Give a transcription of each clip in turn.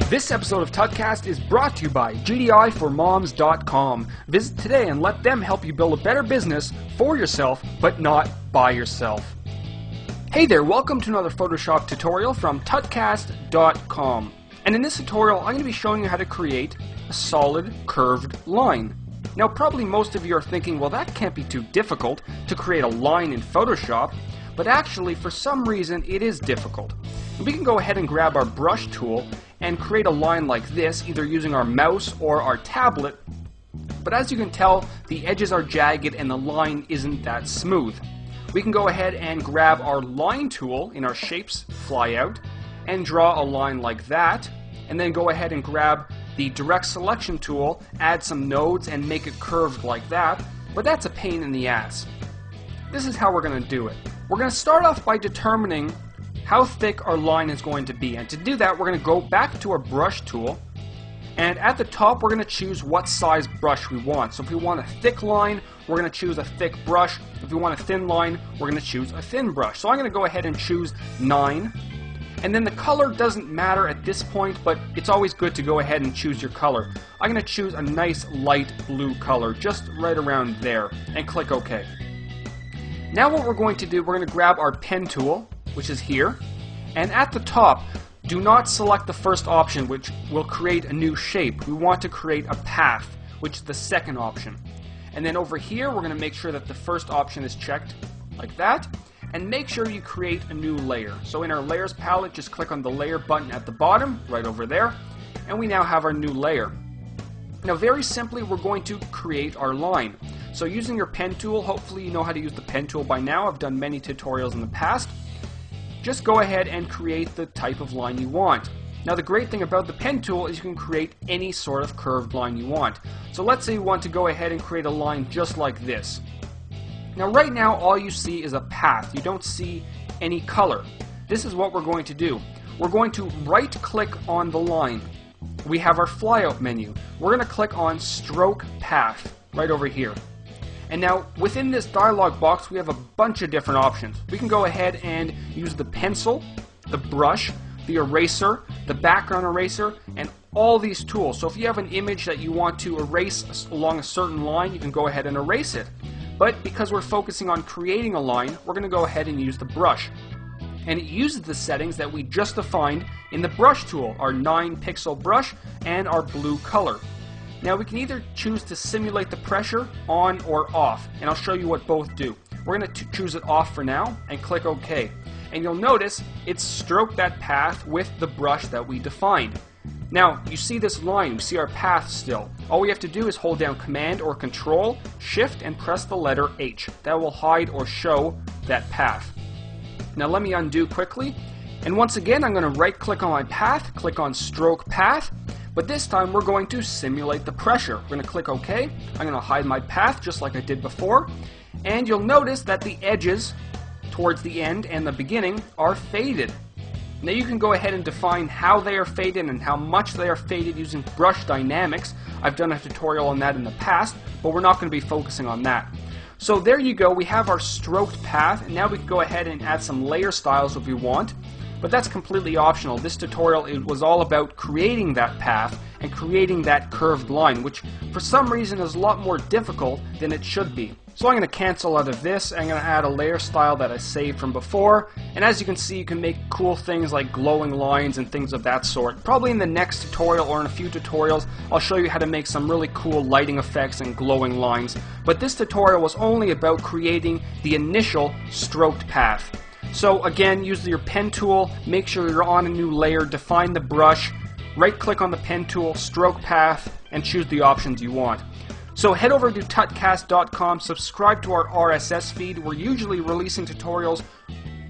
This episode of Tutcast is brought to you by GDIformoms.com. Visit today and let them help you build a better business for yourself, but not by yourself. Hey there, welcome to another Photoshop tutorial from Tutcast.com. And in this tutorial, I'm going to be showing you how to create a solid curved line. Now, probably most of you are thinking, well, that can't be too difficult to create a line in Photoshop, but actually, for some reason, it is difficult. We can go ahead and grab our brush tool and create a line like this, either using our mouse or our tablet. But as you can tell, the edges are jagged and the line isn't that smooth. We can go ahead and grab our line tool in our shapes flyout and draw a line like that, and then go ahead and grab the direct selection tool, add some nodes and make it curved like that, but that's a pain in the ass. This is how we're going to do it. We're going to start off by determining how thick our line is going to be, and to do that we're going to go back to our brush tool, and at the top we're going to choose what size brush we want. So if we want a thick line, we're going to choose a thick brush. If we want a thin line, we're going to choose a thin brush. So I'm going to go ahead and choose 9, and then the color doesn't matter at this point, but it's always good to go ahead and choose your color. I'm going to choose a nice light blue color, just right around there, and click OK. Now what we're going to do, we're going to grab our pen tool, which is here, and at the top, do not select the first option, which will create a new shape. We want to create a path, which is the second option. And then over here, we're going to make sure that the first option is checked, like that, and make sure you create a new layer. So in our layers palette, just click on the layer button at the bottom, right over there, and we now have our new layer. Now very simply, we're going to create our line. So using your pen tool, hopefully you know how to use the pen tool by now. I've done many tutorials in the past. Just go ahead and create the type of line you want. Now the great thing about the pen tool is you can create any sort of curved line you want. So let's say you want to go ahead and create a line just like this. Now right now all you see is a path. You don't see any color. This is what we're going to do. We're going to right click on the line. We have our flyout menu. We're going to click on stroke path right over here. And now within this dialog box we have a bunch of different options. We can go ahead and use the pencil, the brush, the eraser, the background eraser, and all these tools. So if you have an image that you want to erase along a certain line, you can go ahead and erase it. But because we're focusing on creating a line, we're going to go ahead and use the brush. And it uses the settings that we just defined in the brush tool, our 9-pixel brush and our blue color. Now we can either choose to simulate the pressure on or off, and I'll show you what both do. We're going to choose it off for now and click OK. And you'll notice it's stroked that path with the brush that we defined. Now you see this line, we see our path still. All we have to do is hold down Command or Control, Shift, and press the letter H. That will hide or show that path. Now let me undo quickly, and once again I'm going to right click on my path, click on Stroke Path, but this time we're going to simulate the pressure. We're going to click OK. I'm going to hide my path just like I did before, and you'll notice that the edges towards the end and the beginning are faded. Now you can go ahead and define how they are faded and how much they are faded using brush dynamics. I've done a tutorial on that in the past, but we're not going to be focusing on that. So there you go, we have our stroked path, and now we can go ahead and add some layer styles if we want. But that's completely optional. This tutorial was all about creating that path and creating that curved line, which for some reason is a lot more difficult than it should be. So I'm going to cancel out of this. I'm going to add a layer style that I saved from before, and as you can see, you can make cool things like glowing lines and things of that sort. Probably in the next tutorial or in a few tutorials I'll show you how to make some really cool lighting effects and glowing lines, but this tutorial was only about creating the initial stroked path. So again, use your pen tool, make sure you're on a new layer, define the brush, right click on the pen tool, stroke path, and choose the options you want. So head over to tutcast.com, subscribe to our RSS feed. We're usually releasing tutorials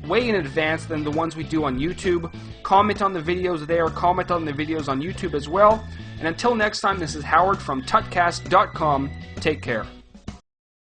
way in advance than the ones we do on YouTube. Comment on the videos there, comment on the videos on YouTube as well. And until next time, this is Howard from tutcast.com. Take care.